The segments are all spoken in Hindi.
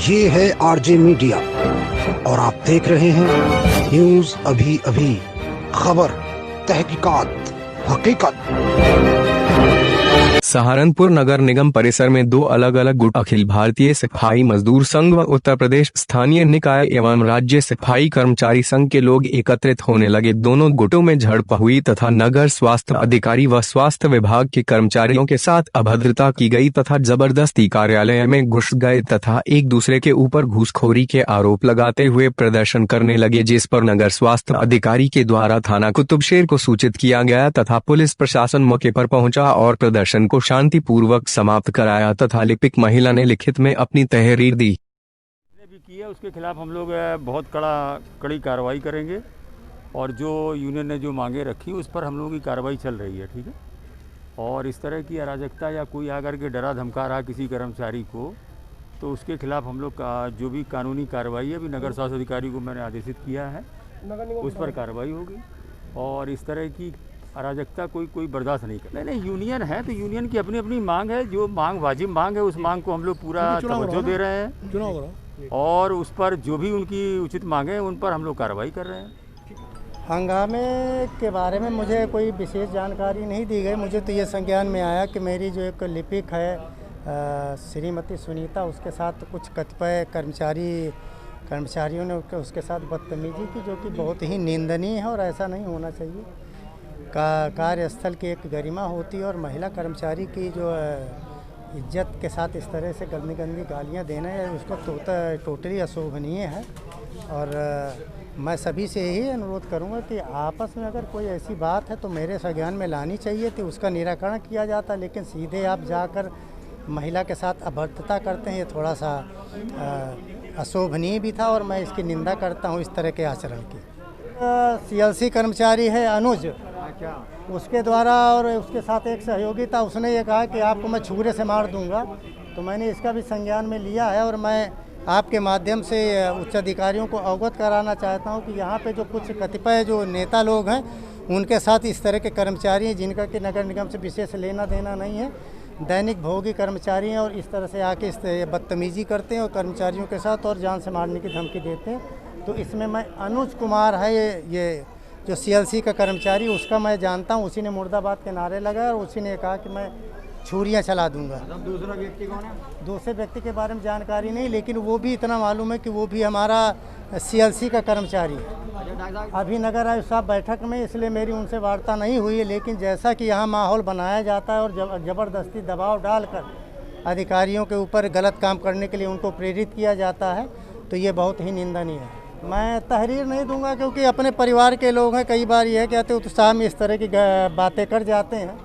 ये है आरजे मीडिया और आप देख रहे हैं न्यूज अभी अभी, खबर, तहकीकात, हकीकत। सहारनपुर नगर निगम परिसर में दो अलग अलग गुट अखिल भारतीय सिपाही मजदूर संघ व उत्तर प्रदेश स्थानीय निकाय एवं राज्य सिपाही कर्मचारी संघ के लोग एकत्रित होने लगे। दोनों गुटों में झड़प हुई तथा नगर स्वास्थ्य अधिकारी व स्वास्थ्य विभाग के कर्मचारियों के साथ अभद्रता की गई तथा जबरदस्ती कार्यालय में घुस गए तथा एक दूसरे के ऊपर घूसखोरी के आरोप लगाते हुए प्रदर्शन करने लगे, जिस पर नगर स्वास्थ्य अधिकारी के द्वारा थाना कुतुबशेर को सूचित किया गया तथा पुलिस प्रशासन मौके पर पहुंचा और प्रदर्शन को शांतिपूर्वक समाप्त कराया तथा लिपिक महिला ने लिखित में अपनी तहरीर दी। भी किया उसके खिलाफ हम लोग बहुत कड़ी कार्रवाई करेंगे और जो यूनियन ने जो मांगे रखी उस पर हम लोगों की कार्रवाई चल रही है, ठीक है। और इस तरह की अराजकता या कोई आकर के डरा धमका रहा किसी कर्मचारी को, तो उसके खिलाफ हम लोग का जो भी कानूनी कार्रवाई है, अभी नगर स्वास्थ्य अधिकारी को मैंने आदेशित किया है, उस पर कार्रवाई होगी। और इस तरह की अराजकता कोई बर्दाश्त नहीं कर। नहीं, यूनियन है तो यूनियन की अपनी अपनी मांग है, जो मांग वाजिब मांग है उस मांग को हम लोग पूरा तवज्जो दे रहे हैं और उस पर जो भी उनकी उचित मांगे उन पर हम लोग कार्रवाई कर रहे हैं। हंगामे के बारे में मुझे कोई विशेष जानकारी नहीं दी गई। मुझे तो ये संज्ञान में आया कि मेरी जो एक लिपिक है श्रीमती सुनीता, उसके साथ कुछ कतिपय कर्मचारियों ने उसके साथ बदतमीजी की, जो कि बहुत ही निंदनीय है और ऐसा नहीं होना चाहिए। कार्यस्थल की एक गरिमा होती है और महिला कर्मचारी की जो इज्जत के साथ इस तरह से गंदी गालियाँ देना है, उसको टोटली अशोभनीय है। और मैं सभी से यही अनुरोध करूंगा कि आपस में अगर कोई ऐसी बात है तो मेरे संज्ञान में लानी चाहिए थी, उसका निराकरण किया जाता, लेकिन सीधे आप जाकर महिला के साथ अभद्रता करते हैं, ये थोड़ा सा अशोभनीय भी था और मैं इसकी निंदा करता हूं इस तरह के आचरण की। सीएलसी कर्मचारी है अनुज, उसके द्वारा और उसके साथ एक सहयोगी था, उसने ये कहा कि आपको मैं छुरे से मार दूंगा, तो मैंने इसका भी संज्ञान में लिया है और मैं आपके माध्यम से उच्च अधिकारियों को अवगत कराना चाहता हूं कि यहाँ पे जो कुछ कतिपय जो नेता लोग हैं उनके साथ इस तरह के कर्मचारी हैं जिनका कि नगर निगम से विशेष लेना देना नहीं है, दैनिक भोगी कर्मचारी हैं और इस तरह से आके इस बदतमीजी करते हैं और कर्मचारियों के साथ और जान से मारने की धमकी देते हैं। तो इसमें मैं अनुज कुमार है ये जो सीएलसी का कर्मचारी, उसका मैं जानता हूँ, उसी ने मुर्दाबाद के नारे लगाए और उसी ने कहा कि मैं छुरियाँ चला दूंगा। दूसरा व्यक्ति कौन है? दूसरे व्यक्ति के बारे में जानकारी नहीं, लेकिन वो भी इतना मालूम है कि वो भी हमारा सीएलसी का कर्मचारी है। अभी नगर आयुक्त साहब बैठक में, इसलिए मेरी उनसे वार्ता नहीं हुई है, लेकिन जैसा कि यहाँ माहौल बनाया जाता है और ज़बरदस्ती दबाव डालकर अधिकारियों के ऊपर गलत काम करने के लिए उनको प्रेरित किया जाता है, तो ये बहुत ही निंदनीय है। मैं तहरीर नहीं दूंगा क्योंकि अपने परिवार के लोग हैं, कई बार यह कहते उत्साह में इस तरह की बातें कर जाते हैं,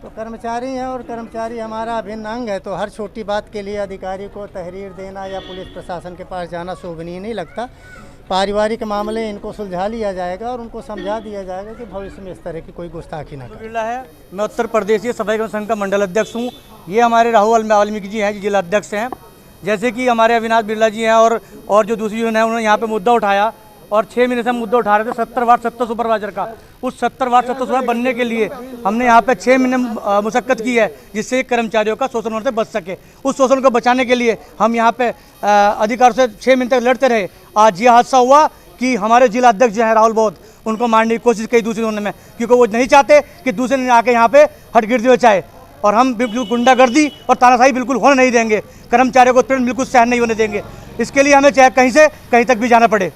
तो कर्मचारी हैं और कर्मचारी हमारा अभिन्न अंग है, तो हर छोटी बात के लिए अधिकारी को तहरीर देना या पुलिस प्रशासन के पास जाना शोभनीय नहीं लगता। पारिवारिक मामले इनको सुलझा लिया जाएगा और उनको समझा दिया जाएगा कि भविष्य में इस तरह की कोई गुस्ताखी न करें। है, मैं उत्तर प्रदेशीय सफाई संघ का मंडल अध्यक्ष हूँ। ये हमारे राहुल वाल्मीकि जी हैं, जिला अध्यक्ष हैं। जैसे कि हमारे अविनाश बिरला जी हैं और जो दूसरी यूनियन है उन्होंने यहाँ पे मुद्दा उठाया और 6 महीने से हम मुद्दा उठा रहे थे 70 वार्ड 70 सुपरवाइजर का। उस 70 वार्ड 70 सुपरवाइजर बनने के लिए हमने यहाँ पे 6 महीने मुशक्कत की है, जिससे कर्मचारियों का शोषण होने से बच सके। उस शोषण को बचाने के लिए हम यहाँ पे अधिकारियों से 6 महीने तक लड़ते रहे। आज ये हादसा हुआ कि हमारे जिला अध्यक्ष जो हैं राहुल बौद्ध, उनको मारने की कोशिश की दूसरी यूनियन में, क्योंकि वो नहीं चाहते कि दूसरे ने आके यहाँ पे हटगिर्दी मचाए। और हम बिल्कुल गुंडागर्दी और तानाशाही बिल्कुल होने नहीं देंगे, कर्मचारियों को उत्पीड़न बिल्कुल सहन नहीं होने देंगे। इसके लिए हमें चाहे कहीं से कहीं तक भी जाना पड़े।